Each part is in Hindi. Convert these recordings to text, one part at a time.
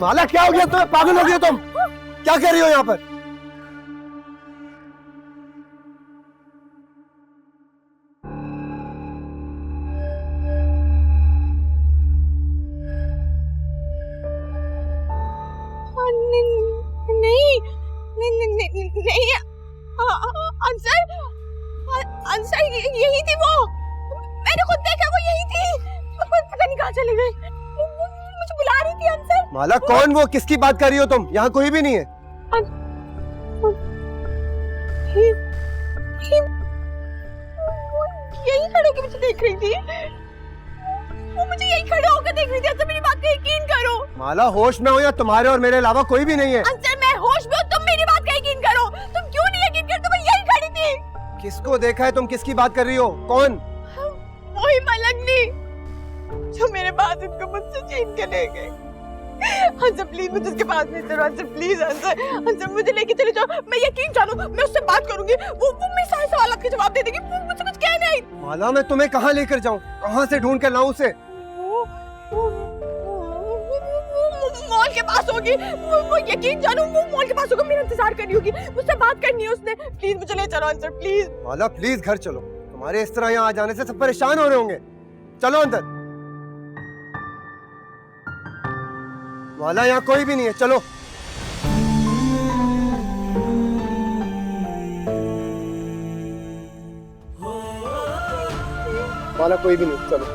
माला क्या हो गया तुम्हें? पागल हो गई हो तुम? क्या कर रही हो यहाँ पर? नहीं नहीं नहीं नहीं अंसर अंसर यही थी वो। मैंने खुद देखा वो यही थी। पता नहीं कहाँ चली गई। मुझे बुला रही थी अंसर। माला कौन वो? किसकी बात कर रही हो तुम? यहाँ कोई भी नहीं है। यही खड़े होकर मुझे देख रही थी। वो मुझे यही खड़े होकर देख रही थी। अंसर मेरी बात का यकीन करो। माला होश में हो या तुम्हारे और मेरे अलावा कोई भी नहीं है? अंसर मैं होश में हूँ। तुम मेरी बात का यकीन करो। तुम क्यों नहीं यकीन करते? मैं यही खड़ी थी। किसको देखा है? तुम किसकी बात कर रही हो? कौन? वही मलंगनी जो मेरे पास इनको मुझसे छीन के ले गई। अंसर प्लीज मुझे उसके पास नहीं चलो। अंसर प्लीज अंसर अंसर मुझे लेके चले जाओ। मैं यकीन जानू मैं उससे बात करूंगी। वो मेरे सारे सवालों के जवाब दे देगी। वो मुझसे कुछ कह नहीं। माला मैं तुम्हें कहाँ लेकर जाऊँ? कहाँ से ढूंढ कर लाऊं उसे? मॉल के पास होगी। वो यकीन जानू वो मॉल के पास होगा। मेरा इंतजार कर रही होगी। मुझसे बात करनी है उसने। प्लीज मुझे ले चलो अंसर प्लीज। माला प्लीज घर चलो। तुम्हारे इस तरह यहाँ आ जाने से सब परेशान हो रहे होंगे। चलो अंदर। माला यहाँ कोई भी नहीं है। चलो। माला कोई भी नहीं। चलो।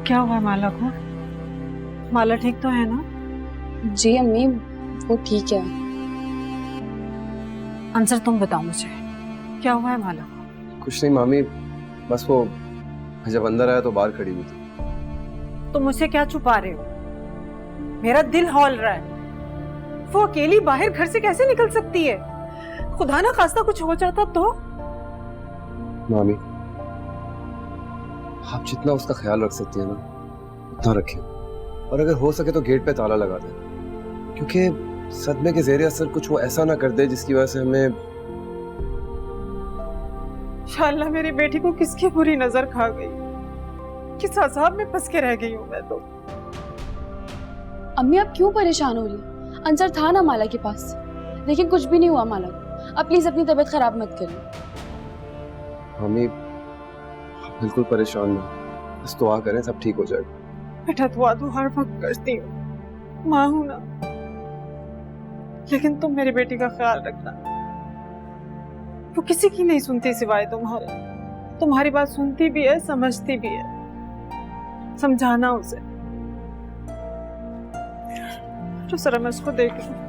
क्या हुआ माला को? माला ठीक तो है ना? जी अम्मी वो ठीक है। अंसर तुम बताओ मुझे क्या हुआ है माला को? कुछ नहीं मामी, बस वो जब अंदर आया तो बाहर खड़ी हुई थी। तुम मुझसे क्या छुपा रहे हो? मेरा दिल हौल रहा है। वो अकेली बाहर घर से कैसे निकल सकती है? खुदा ना खास्ता कुछ हो जाता तो? मामी आप जितना उसका ख्याल रख सकती है ना उतना रखें, और अगर हो सके तो गेट पे ताला लगा दें, क्योंकि सदमे के ज़ेरे असर कुछ वो ऐसा ना कर दे जिसकी वजह से हमें। शाल्लाह मेरी बेटी को किसकी बुरी नजर खा गई, किस अजाब में फंस के रह गई हूँ मैं तो। अम्मी आप क्यों परेशान हो रही? अंसर था ना माला के पास, लेकिन कुछ भी नहीं हुआ माला को। अब प्लीज अपनी तबीयत खराब मत करिए। मामी आप बिल्कुल परेशान ना, बस दुआ करें सब ठीक हो जाएगा। बेटा दुआ तो हर वक्त करती हूँ, माँ हूँ ना, लेकिन तुम मेरी बेटी का ख्याल रखना। वो किसी की नहीं सुनती सिवाय तुम्हारे। तुम्हारी बात सुनती भी है, समझती भी है। समझाना उसे। तो जरा मैं उसको देख लूं।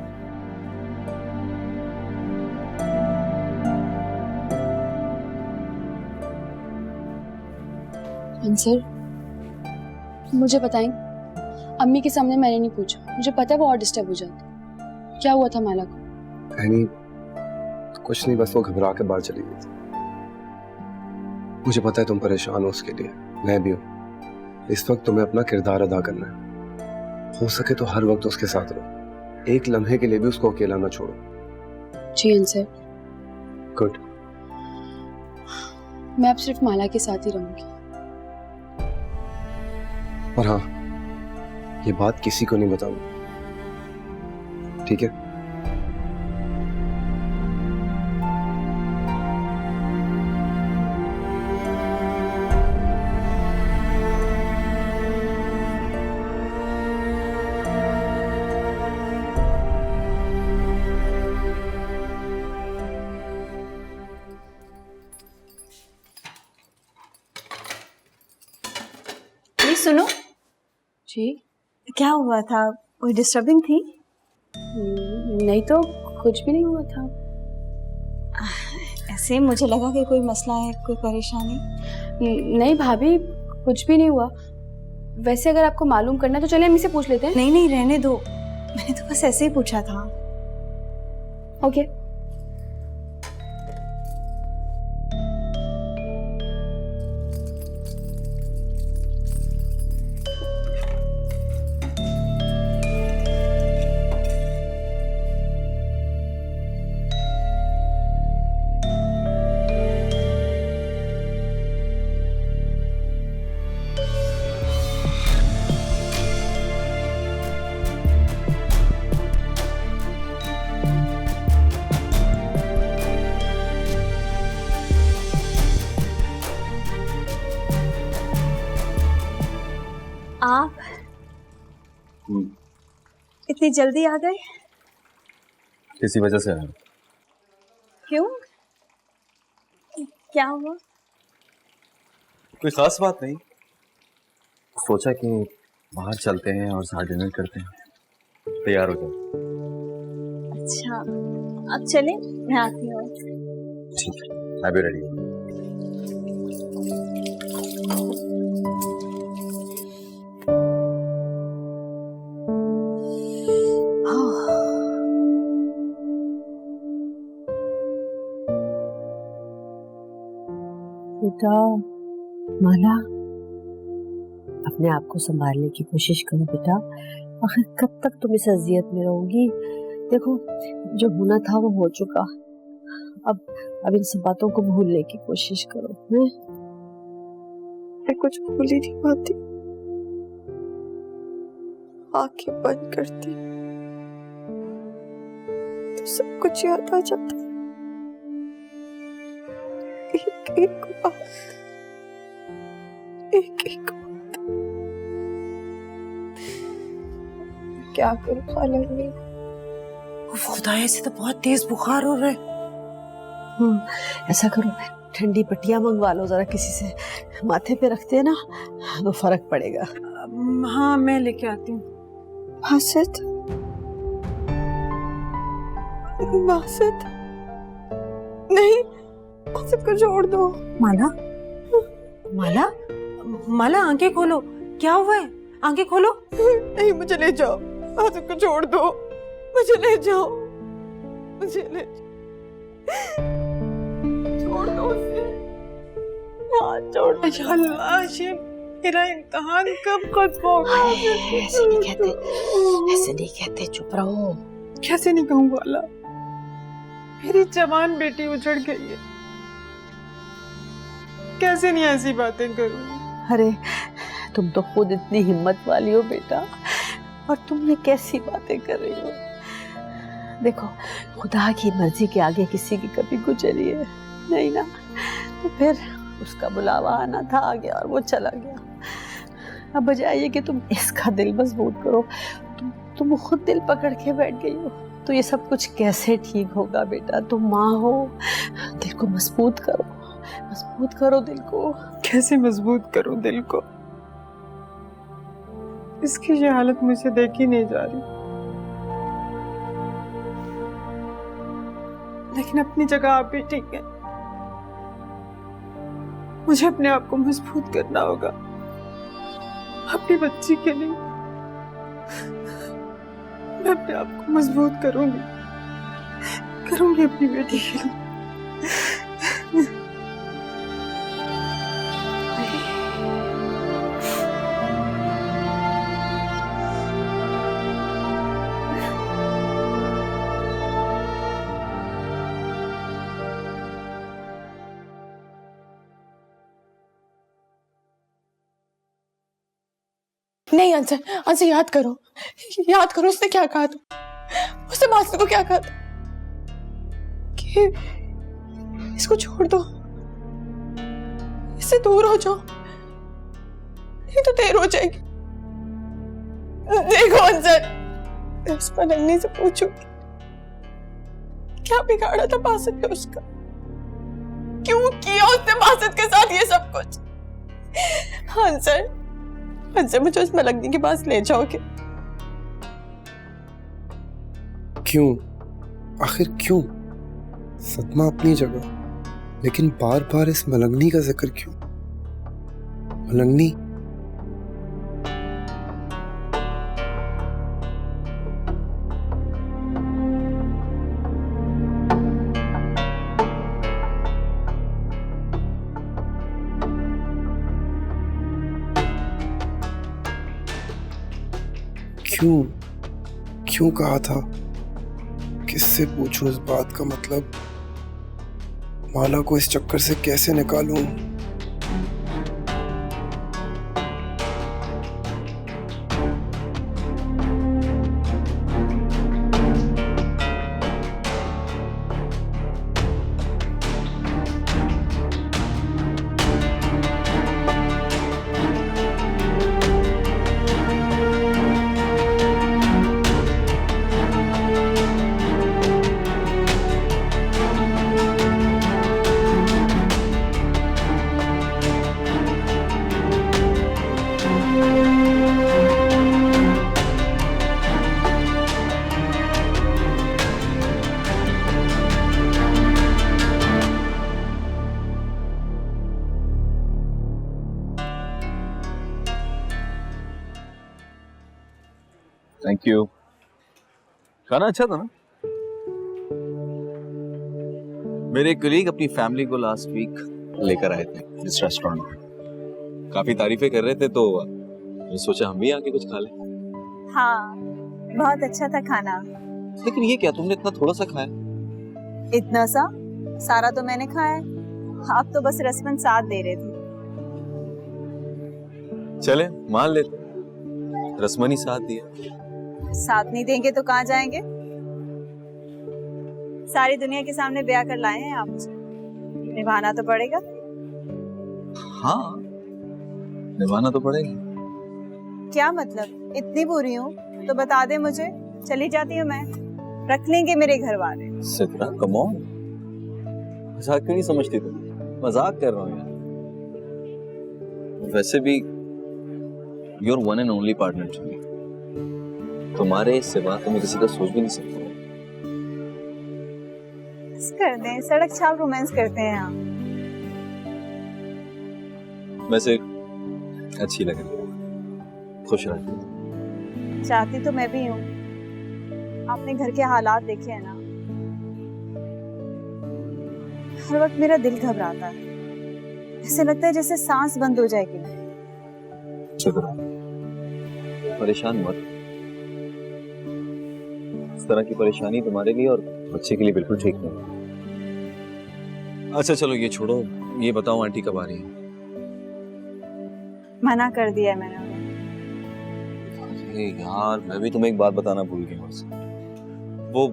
अंसर मुझे बताएं, अम्मी के सामने मैंने नहीं पूछा, मुझे पता है वो और डिस्टर्ब हो जाती। क्या हुआ था माला को? कहनी कुछ नहीं, बस वो घबरा के बाहर चली गई थी। मुझे पता है तुम परेशान हो उसके लिए, मैं भी हूँ। इस वक्त तुम्हें अपना किरदार अदा करना है। हो सके तो हर वक्त उसके साथ रहो, एक लम्हे के लिए भी उसको अकेला ना छोड़ो। जी अंसर। गुड। मैं अब सिर्फ माला के साथ ही रहूंगी। और हाँ, ये बात किसी को नहीं बताऊंगा, ठीक है? जी क्या हुआ था? कोई डिस्टर्बिंग थी? नहीं तो कुछ भी नहीं हुआ था। ऐसे मुझे लगा कि कोई मसला है, कोई परेशानी। नहीं भाभी, कुछ भी नहीं हुआ। वैसे अगर आपको मालूम करना है तो चलिए अम्मी से पूछ लेते हैं। नहीं नहीं, रहने दो, मैंने तो बस ऐसे ही पूछा था। ओके। आप इतनी जल्दी आ गए? किसी वजह से आया। क्यों? क्या हुआ? कोई खास बात नहीं, सोचा कि बाहर चलते हैं और साथ डिनर करते हैं। तैयार हो जाओ। अच्छा, अब चलें, मैं आती हूँ। ठीक है, मैं भी रेडी हूँ। बेटा माला, अपने आप को संभालने की कोशिश करो बेटा। आखिर कब तक तुम इस अजियत में रहोगी? देखो, जो होना था वो हो चुका। अब इन सब बातों को भूलने की कोशिश करो। मैं कुछ भूल ही नहीं पाती, आंखें बंद करती तो सब कुछ याद आ जाता। एक बात, एक बात। क्या करूं खाला में? खुदाया से तो बहुत तेज बुखार हो रहा है। ऐसा करो, ठंडी पट्टियां मंगवा लो जरा किसी से, माथे पे रखते हैं ना तो फर्क पड़ेगा। हाँ, मैं लेके आती हूँ। बासित, बासित, नहीं, बासित को छोड़ दो। माला, माला, माला आंखें खोलो, क्या हुआ है? आंखें खोलो। नहीं, मुझे ले जाओ, बासित को छोड़ दो, मुझे ले जाओ, मुझे ले जाओ, छोड़ दो उसे, हाथ छोड़ दो। अल्लाह, ये मेरा इम्तिहान कब खत्म होगा? ऐसे नहीं कहते, ऐसे नहीं कहते, चुप रहो। कैसे नहीं कहूँ वाला, मेरी जवान बेटी उजड़ गई है, कैसे नहीं ऐसी बातें करूँ? अरे तुम तो खुद इतनी हिम्मत वाली हो बेटा, और तुम ये कैसी बातें कर रही हो? देखो, खुदा की मर्जी के आगे किसी की कभी गुजरी है नहीं ना, तो फिर उसका बुलावा आना था, आ गया और वो चला गया। अब बजाय ये कि तुम इसका दिल मजबूत करो, तुम खुद दिल पकड़ के बैठ गई हो, तो ये सब कुछ कैसे ठीक होगा बेटा? तुम माँ हो, दिल को मजबूत करो, मजबूत करो दिल को। कैसे मजबूत करूं दिल को? इसकी ये हालत मुझे देखी नहीं जा रही, लेकिन अपनी जगह आप भी ठीक है। मुझे अपने आप को मजबूत करना होगा, अपनी बच्ची के लिए। मैं अपने आप को मजबूत करूंगी अपनी बेटी के लिए। नहीं अंसर, याद करो उसने क्या कहा था, उसने मास्टर को क्या कहा था कि इसको छोड़ दो, इससे दूर हो जाओ, नहीं तो देर हो जाएगी। देखो अंसर, मैं उस पर लगने से पूछूंगी क्या बिगाड़ा था बासित ने उसका, क्यों किया उसने बासित के साथ ये सब कुछ? अंसर, अच्छा मुझे उस मलंगनी के पास ले जाओगे? क्यों? आखिर क्यों? सदमा अपनी जगह, लेकिन बार बार इस मलंगनी का जिक्र क्यों? मलंगनी क्यों? क्यों कहा था? किससे पूछूं इस बात का मतलब? माला को इस चक्कर से कैसे निकालूं? Thank you. खाना अच्छा था ना? मेरे कलीग अपनी फैमिली को लास्ट वीक लेकर आए थे इस रेस्टोरेंट में। काफी तारीफें कर रहे थे तो मैंने सोचा हम भी आके कुछ खा लें। हाँ, बहुत अच्छा था खाना। लेकिन ये क्या, तुमने इतना थोड़ा सा खाया? इतना सा? सारा तो मैंने खाया है। आप तो बस रस्मन साथ दे रहे थे। चले मान लेते, रस्मन ही साथ दिया। साथ नहीं देंगे तो कहाँ जाएंगे? सारी दुनिया के सामने ब्याह कर लाए हैं आप मुझे, निभाना तो पड़ेगा। हाँ, निभाना तो पड़ेगा। क्या मतलब? इतनी बुरी हूँ तो बता दे मुझे, चली जाती हूँ मैं, रख लेंगे मेरे घर वाले। सिद्रा कम ऑन, मजाक क्यों नहीं समझती तुम? मजाक कर रहा हूँ यार। वैसे भी your one and only partner to me. तुम्हारे सिवा तो मैं किसी का सोच भी नहीं सकता। कर दें, सड़क छाप रोमांस करते हैं हम। वैसे अच्छी लग रही है, खुश रहती। चाहती तो मैं भी हूँ। आपने घर के हालात देखे हैं ना, हर वक्त मेरा दिल घबराता है। ऐसे लगता है जैसे सांस बंद हो जाएगी। परेशान मत, इस तरह की परेशानी तुम्हारे लिए और बच्चे के लिए बिल्कुल ठीक नहीं। अच्छा चलो ये छोड़ो, ये बताओ आंटी कब आ रही है? मना कर दिया है मैंने उन्हें। अरे यार, मैं भी तुम्हें एक बात बताना भूल गया बस। वो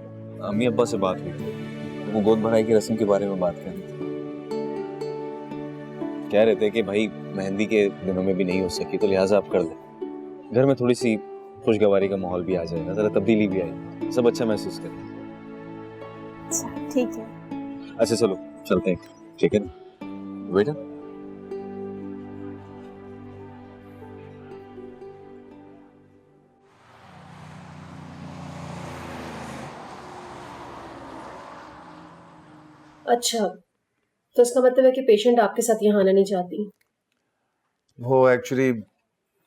अम्मी अब्बा से बात हुई थी, वो गोद भराई की रस्म के बारे में बात कर रहे थे। कह रहे थे कि भाई मेहंदी के दिनों में भी नहीं हो सकी तो लिहाजा आप कर ले, घर में थोड़ी सी खुशगवारी का माहौल भी आ जाएगा, जरा तब्दीली भी आएगी, सब अच्छा महसूस करेंगे। अच्छा ठीक है। अच्छा चलो चलते हैं, ठीक है बेटा? अच्छा, तो इसका मतलब है कि पेशेंट आपके साथ यहाँ आना नहीं चाहती। वो एक्चुअली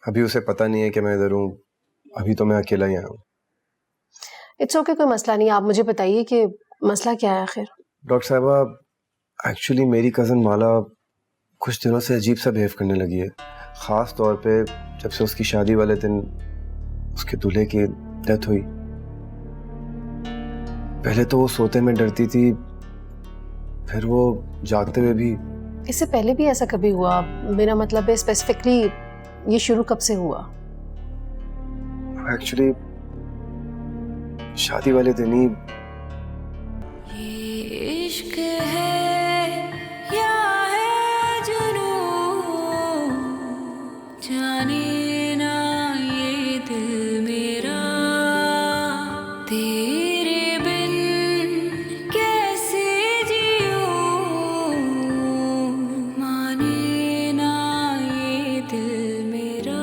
अभी उसे पता नहीं है कि मैं इधर हूँ, अभी तो मैं अकेला ही आया हूँ। इट्स ओके, कोई मसला नहीं। आप मुझे बताइए कि मसला क्या है आखिर। डॉक्टर साहबा, एक्चुअली मेरी कज़न माला कुछ दिनों से अजीब सा बिहेव करने लगी है, ख़ास तौर पे जब से उसकी शादी वाले दिन उसके दूल्हे की डेथ हुई। पहले तो वो सोते में डरती थी, फिर वो जागते हुए भी। इससे पहले भी ऐसा कभी हुआ? मेरा मतलब है स्पेसिफिकली ये शुरू कब से हुआ? एक्चुअली शादी वाले दिन ही। इश्क है या है जुनून, जाने ना ये दिल मेरा, तेरे बिन कैसे जियूं, माने ना ये दिल मेरा।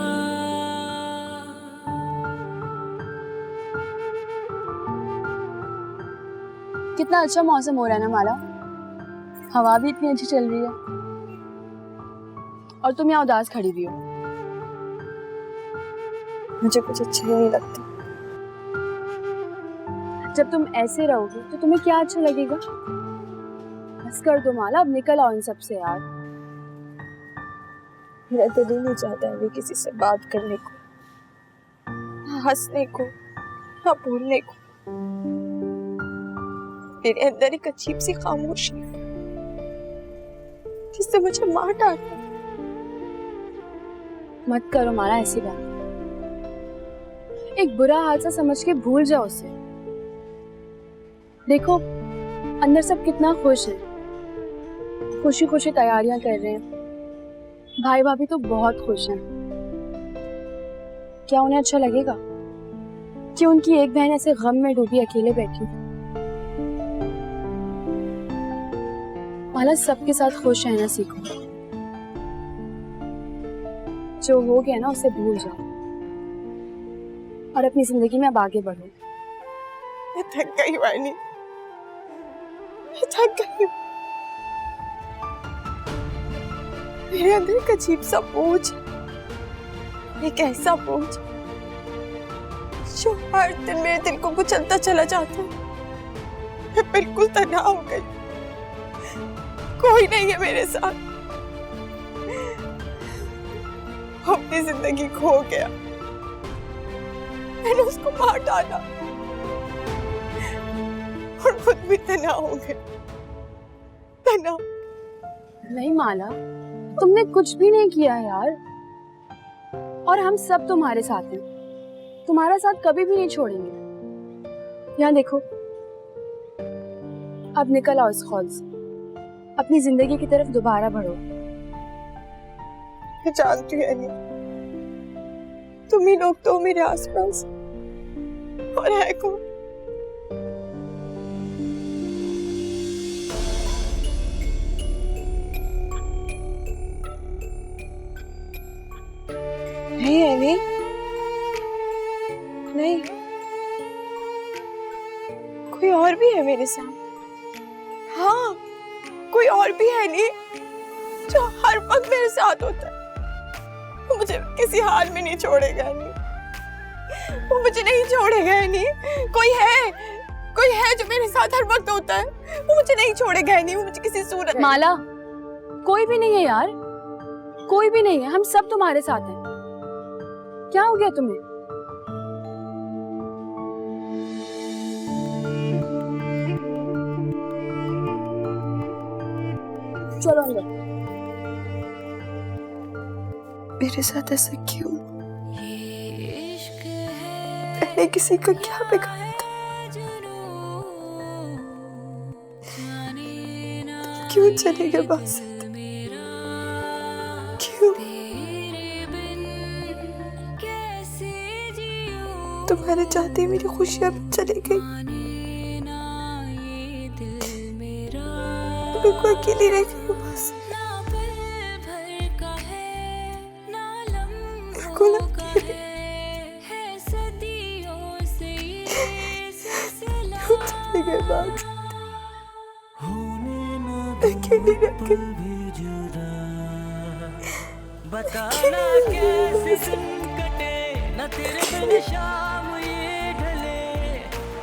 कितना अच्छा मौसम हो रहा है ना माला, हवा भी इतनी अच्छी चल रही है और तुम यहाँ उदास खड़ी भी हो। मुझे कुछ अच्छा ही नहीं लगता। जब तुम ऐसे रहोगे तो तुम्हें क्या अच्छा लगेगा? बस कर दो माला, अब निकल आओ इन सब से यार। मेरा दिल ही नहीं चाहता अभी किसी से बात करने को, ना हंसने को, ना बोलने को। मेरे अंदर एक अजीब सी खामोशी है जिससे मुझे मार डालता। मत करो माला ऐसी बात, एक बुरा हादसा समझ के भूल जाओ उसे। देखो अंदर सब कितना खुश है, खुशी खुशी तैयारियां कर रहे हैं, भाई भाभी तो बहुत खुश हैं। क्या उन्हें अच्छा लगेगा कि उनकी एक बहन ऐसे गम में डूबी अकेले बैठी? माला सबके साथ खुश रहना सीखो, जो हो गया ना उसे भूल जाओ और अपनी जिंदगी में अब आगे बढ़ो। मैं थक गई वानी, मैं थक गई। मेरे अंदर एक अजीब सा बोझ, एक ऐसा बोझ जो हर दिन मेरे दिल को कुचलता चला जाता है। मैं बिल्कुल तन्हा हो गई, कोई नहीं है मेरे साथ। अपनी जिंदगी खो गया, मैंने उसको मार डाला और खुद भी तन्हा हो गया। तन्हा नहीं माला, तुमने कुछ भी नहीं किया यार, और हम सब तुम्हारे साथ हैं, तुम्हारा साथ कभी भी नहीं छोड़ेंगे। यहाँ देखो, अब निकल आओ इस खौल से, अपनी जिंदगी की तरफ दोबारा बढ़ो। मैं जानती हूँ नहीं, तुम ही लोग तो मेरे आसपास, और है कौन? नहीं है नहीं, नहीं, कोई और भी है मेरे साथ। हाँ, कोई और भी है नहीं जो हर वक्त मेरे साथ होता है। वो मुझे किसी हाल में नहीं छोड़ेगा नहीं, वो मुझे नहीं छोड़ेगा नहीं। कोई है जो मेरे साथ हर वक्त होता है, वो मुझे नहीं छोड़ेगा नहीं, वो मुझे किसी सूरत। माला, कोई भी नहीं है यार, कोई भी नहीं है, हम सब तुम्हारे साथ हैं। क्या हो गया तुम्हें? चलो अंदर। मेरे साथ ऐसा क्यों? मैंने किसी का क्या बिगाड़ा था? क्यों चले गए बासित? क्यों? तुम्हारे चाहते मेरी खुशियां भी चली गई, मैं को अकेली रह गई बस। बिल्कुल अकेली, क्यों चले गए बात? अकेली रह गई, बताना कैसे दिन कटे न तेरे बिन शाम ये ढले,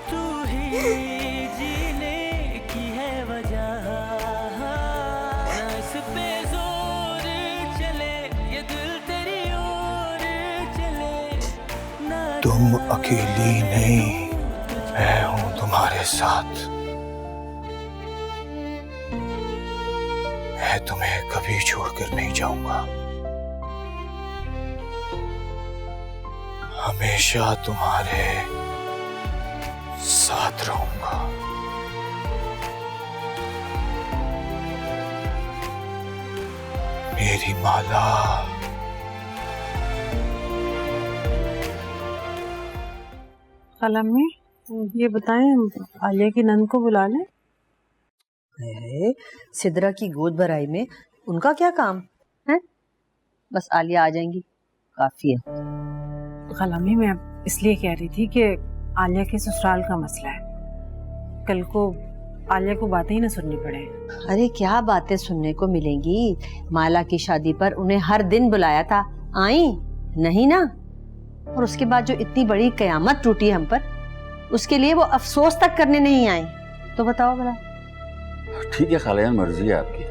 तू ही जीने की है वजह, ना इस पे जोर चले ये दिल तेरी ओर चले ना। तुम अकेली नहीं, मैं हूं तुम्हारे साथ। मैं तुम्हें कभी छोड़कर नहीं जाऊंगा, हमेशा तुम्हारे साथ रहूंगा। मेरी माला। कलम में ये बताएं, आलिया की नंद को बुला लें? सिद्रा की गोद भराई में उनका क्या काम है? बस आलिया आ जाएंगी काफी है। कलमी मैं इसलिए कह रही थी कि आलिया के ससुराल का मसला है, कल को आलिया को बातें ही ना सुननी पड़े। अरे क्या बातें सुनने को मिलेंगी, माला की शादी पर उन्हें हर दिन बुलाया था, आई नहीं ना। और उसके बाद जो इतनी बड़ी कयामत टूटी हम पर, उसके लिए वो अफसोस तक करने नहीं आई। तो बताओ भला। ठीक है खाला, मर्जी है आपकी।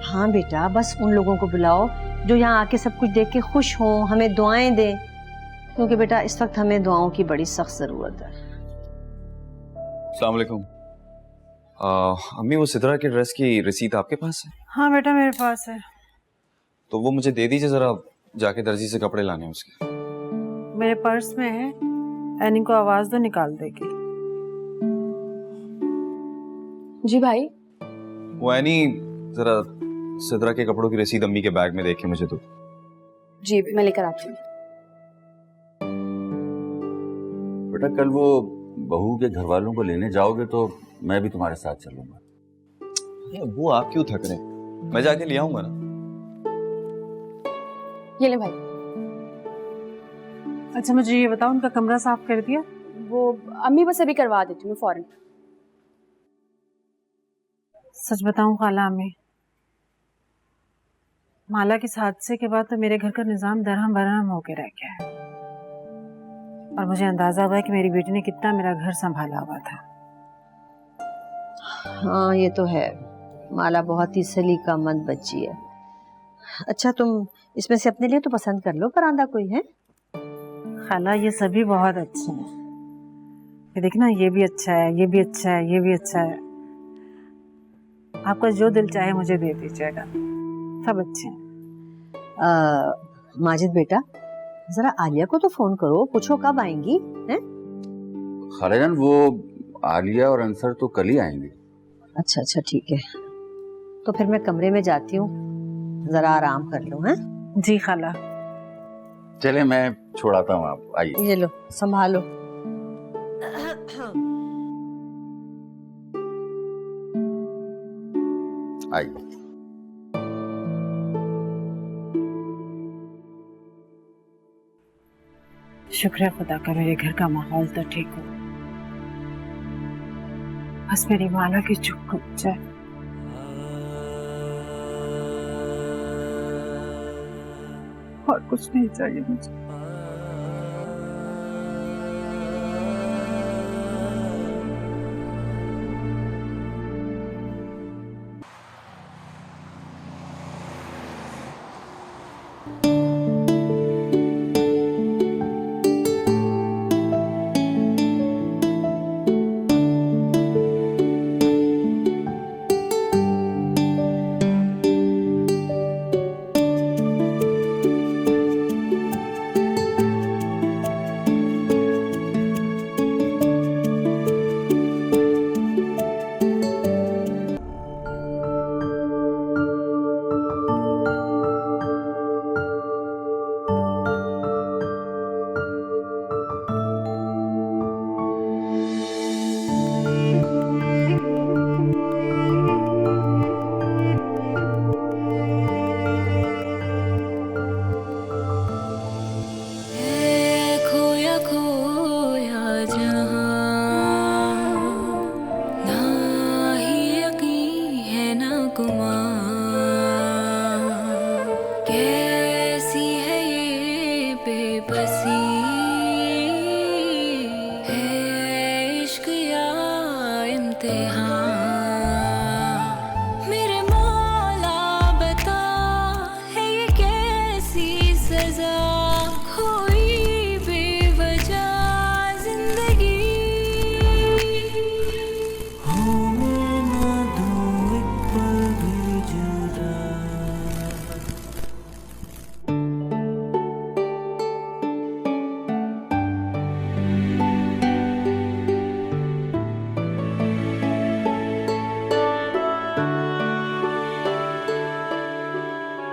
हाँ बेटा, बस उन लोगों को बुलाओ जो यहाँ आके सब कुछ देख के खुश हों, हमें दुआएं दें, क्योंकि बेटा इस वक्त हमें दुआओं की बड़ी सख्त जरूरत है। अस्सलाम वालेकुम। अम्मी, वो सिद्रा के ड्रेस की रसीद आपके पास है? हाँ बेटा मेरे पास है। तो वो मुझे दे दीजिए, जरा जाके दर्जी से कपड़े लाने हैं उसके। मेरे पर्स में है, एनी को आवाज दो, निकाल देगी। जी भाई। वो एनी, जरा सिद्रा के कपड़ों की रसीद अम्मी के बैग में देखे मुझे तो। जी मैं लेकर आती हूँ। बेटा कल वो बहू के घर वालों को लेने जाओगे तो मैं भी तुम्हारे साथ चलूंगा। वो आप क्यों थक रहे हैं, मैं जाके ले आऊंगा ना। ये ले भाई। अच्छा मुझे ये बताओ, उनका कमरा साफ कर दिया? वो अम्मी बस अभी करवा देती हूँ फौरन। सच बताऊं खाला, अम्मी माला के हादसे के बाद तो मेरे घर का निजाम दरहम बरहम होके रह गया है, और मुझे अंदाजा हुआ है कि मेरी बेटी ने कितना मेरा घर संभाला हुआ था। हाँ ये तो है, माला बहुत ही सलीकामंद बच्ची है। अच्छा तुम इसमें से अपने लिए तो पसंद कर लो, परांदा कोई है? खाला ये सभी बहुत अच्छे हैं, ये देखना, ये भी अच्छा है, ये भी अच्छा है, ये भी अच्छा है। आपका जो दिल चाहे मुझे दे दीजिएगा, सब अच्छे हैं। माजिद बेटा जरा आलिया को तो फोन करो, पूछो कब आएंगी हैं? खालाजान वो आलिया और अंसर तो कल ही आएंगे। अच्छा अच्छा ठीक है, तो फिर मैं कमरे में जाती हूँ, जरा आराम कर लो। हैं जी खाला। चले मैं छोड़ाता हूँ, आप आइए। ये लो संभालो। आइए। शुक्र है खुदा का, मेरे घर का माहौल तो ठीक हो, बस मेरी माला की चुप रुक जाए। और कुछ नहीं चाहिए मुझे।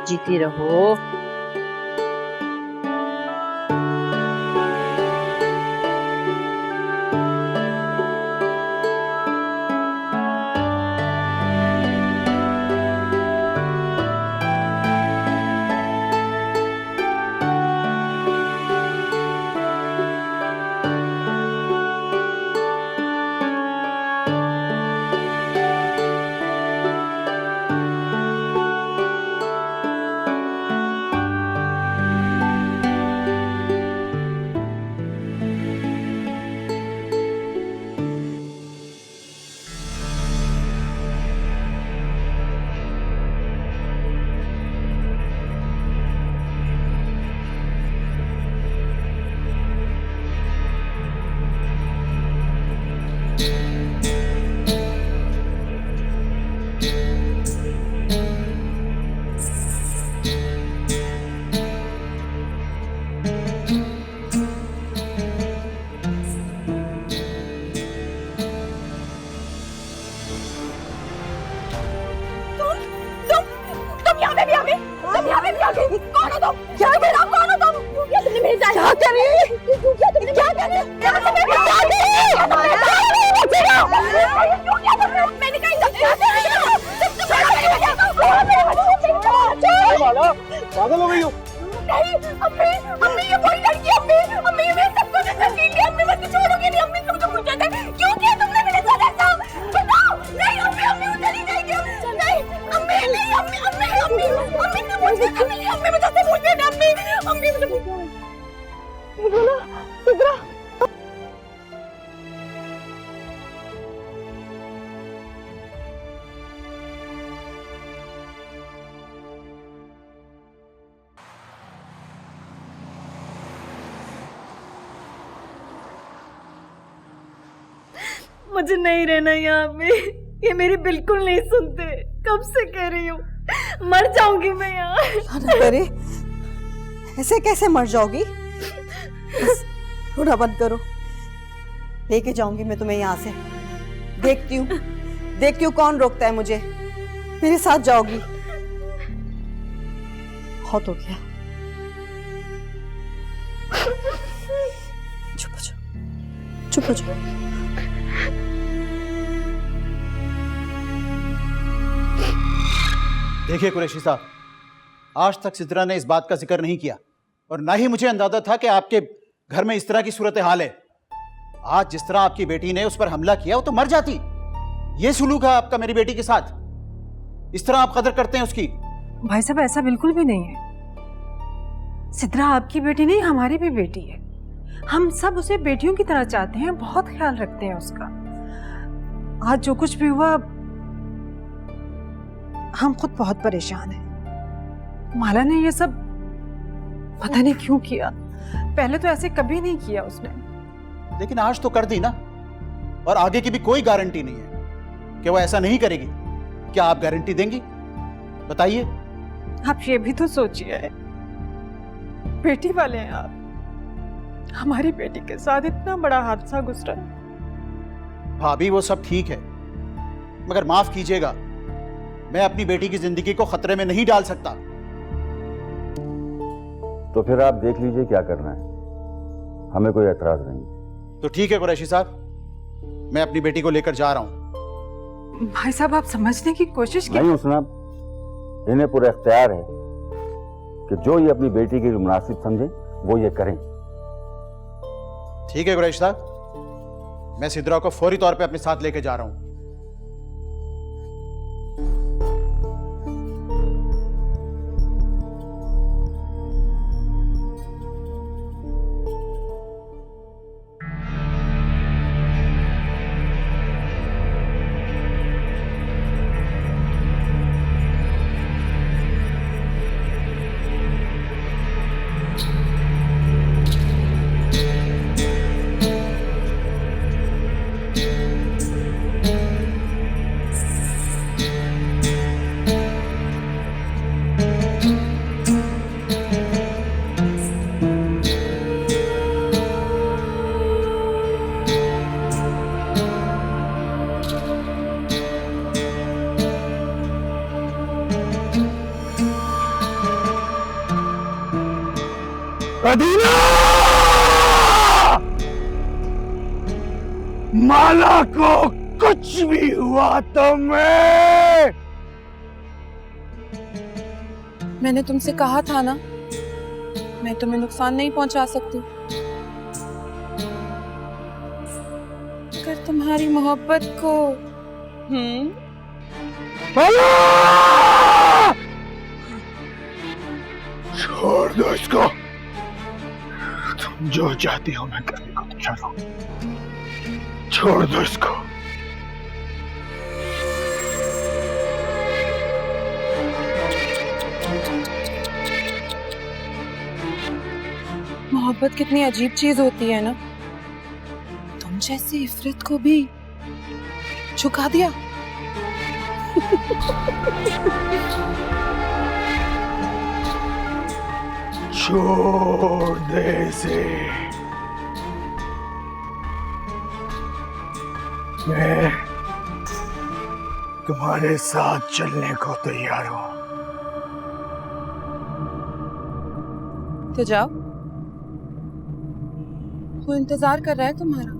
जीती रहो। क्या कर रही है? क्या कर रही है? क्या कर रही है? मैंने कहा क्या कर रही हो? पागल हो गई हो? नहीं अम्मी, अम्मी ये वही लड़की है, अम्मी, अम्मी मैं सब कुछ कर लिया, अम्मी मैं छोड़ूंगी नहीं, अम्मी तुमको पूछा था क्यों किया तुमने मेरे साथ ऐसा? बताओ। नहीं अम्मी, अम्मी वो चली जाएगी। नहीं अम्मी, नहीं अम्मी, अम्मी, अम्मी, अम्मी ने मुझे अम्मी, अम्मी मुझे सब पूछ लेना, अम्मी, अम्मी मुझे पूछो। बोला सिद्रा मुझे नहीं रहना यहाँ पे, ये मेरी बिल्कुल नहीं सुनते, कब से कह रही हूँ मर जाऊंगी मैं यहाँ। अरे ऐसे कैसे मर जाओगी? बस रोना बंद करो, लेके जाऊंगी मैं तुम्हें यहाँ से। देखती हूँ कौन रोकता है मुझे। मेरे साथ जाओगी। बहुत हो गया, चुप हो जाओ, चुप हो जाओ। देखिए कुरैशी साहब, आज तक सिद्रा ने इस बात का जिक्र नहीं किया और ना ही मुझे अंदाजा था कि आपके घर में इस तरह की सूरत हाल है। आज जिस तरह आपकी बेटी ने उस पर हमला किया वो तो मर जाती। ये सुलूक है आपका मेरी बेटी के साथ, इस तरह आप कदर करते हैं उसकी? भाई साहब ऐसा बिल्कुल भी नहीं है। सिद्रा आपकी बेटी नहीं, हमारी भी बेटी है। हम सब उसे बेटियों की तरह चाहते हैं, बहुत ख्याल रखते हैं उसका। आज जो कुछ भी हुआ हम खुद बहुत परेशान हैं। माला ने ये सब पता नहीं क्यों किया, पहले तो ऐसे कभी नहीं किया उसने। लेकिन आज तो कर दी ना, और आगे की भी कोई गारंटी नहीं है कि वो ऐसा नहीं करेगी। क्या आप गारंटी देंगी? बताइए। आप ये भी तो सोचिए, बेटी वाले हैं आप, हमारी बेटी के साथ इतना बड़ा हादसा गुजरा। भाभी वो सब ठीक है, मगर माफ कीजिएगा, मैं अपनी बेटी की जिंदगी को खतरे में नहीं डाल सकता। तो फिर आप देख लीजिए क्या करना है, हमें कोई एतराज नहीं। तो ठीक है कुरैशी साहब, मैं अपनी बेटी को लेकर जा रहा हूं। भाई साहब आप समझने की कोशिश नहीं उसना, इन्हें पूरा इख्तियार है कि जो ये अपनी बेटी के लिए मुनासिब समझे वो ये करें। ठीक है कुरैशी साहब, मैं सिद्रा को फौरी तौर पे अपने साथ लेके जा रहा हूं। अदीना! माला को कुछ भी हुआ तो मैंने तुमसे कहा था ना, मैं तुम्हें नुकसान नहीं पहुंचा सकती। अगर तुम्हारी मोहब्बत को छोड़ दो इसको, तुम जो चाहती हो मैं करने को तैयार हूं। छोड़ दो इसको। मोहब्बत कितनी अजीब चीज होती है ना, तुम जैसी इफरत को भी झुका दिया। छोड़ दे इसे, मैं तुम्हारे साथ चलने को तैयार हूं। तो जाओ, वो इंतजार कर रहा है तुम्हारा।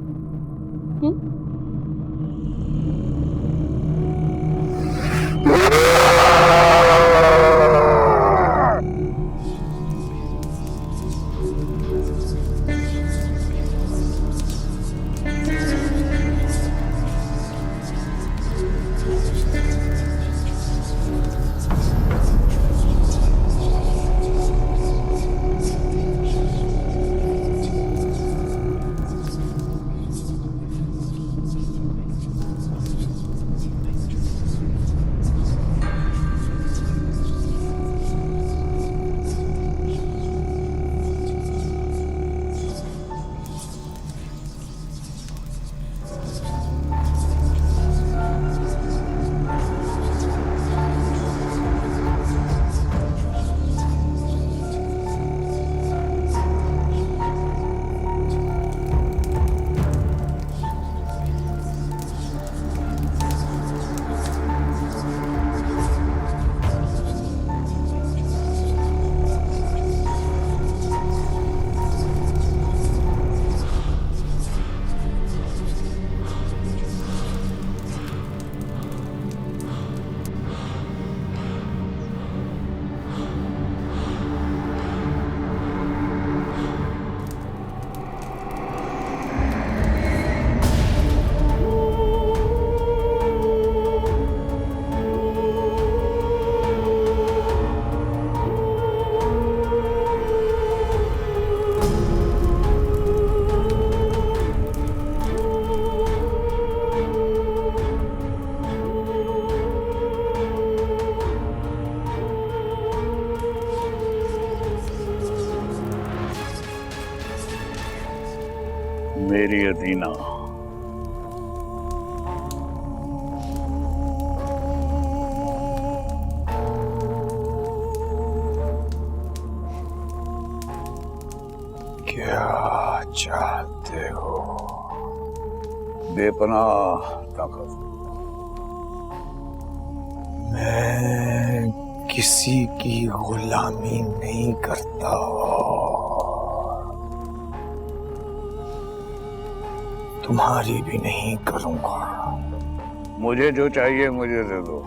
मेरी अदीना, क्या चाहते हो? बेपनाह ताकत। मैं किसी की गुलामी नहीं करता, तुम्हारी भी नहीं करूंगा। मुझे जो चाहिए मुझे दे दो,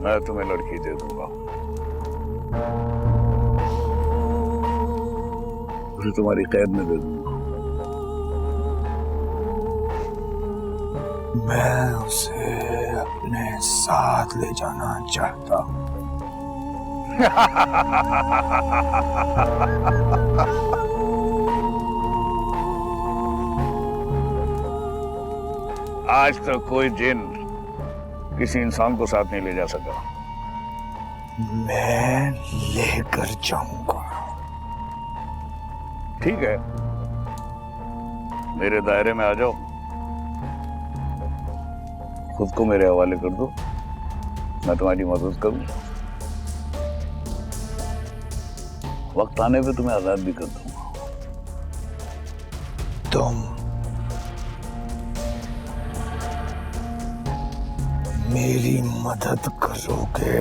मैं तुम्हें लड़की दे दूंगा। उसे तुम्हारी कैद में दे दूंगा। मैं उसे अपने साथ ले जाना चाहता हूं। आज तक कोई जिन किसी इंसान को साथ नहीं ले जा सका। मैं लेकर जाऊंगा। ठीक है, मेरे दायरे में आ जाओ, खुद को मेरे हवाले कर दो, मैं तुम्हारी मदद करूंगा। वक्त आने पे तुम्हें आजाद भी कर दूंगा। तुम मेरी मदद करोगे?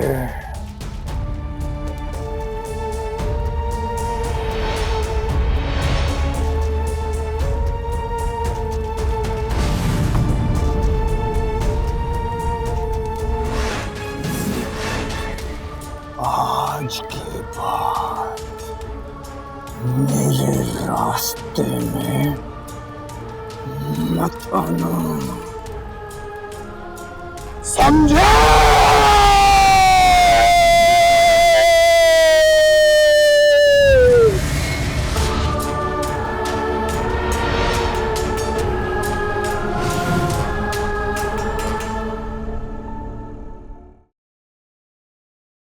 आज के बाद मेरे रास्ते में मत आना, समझा?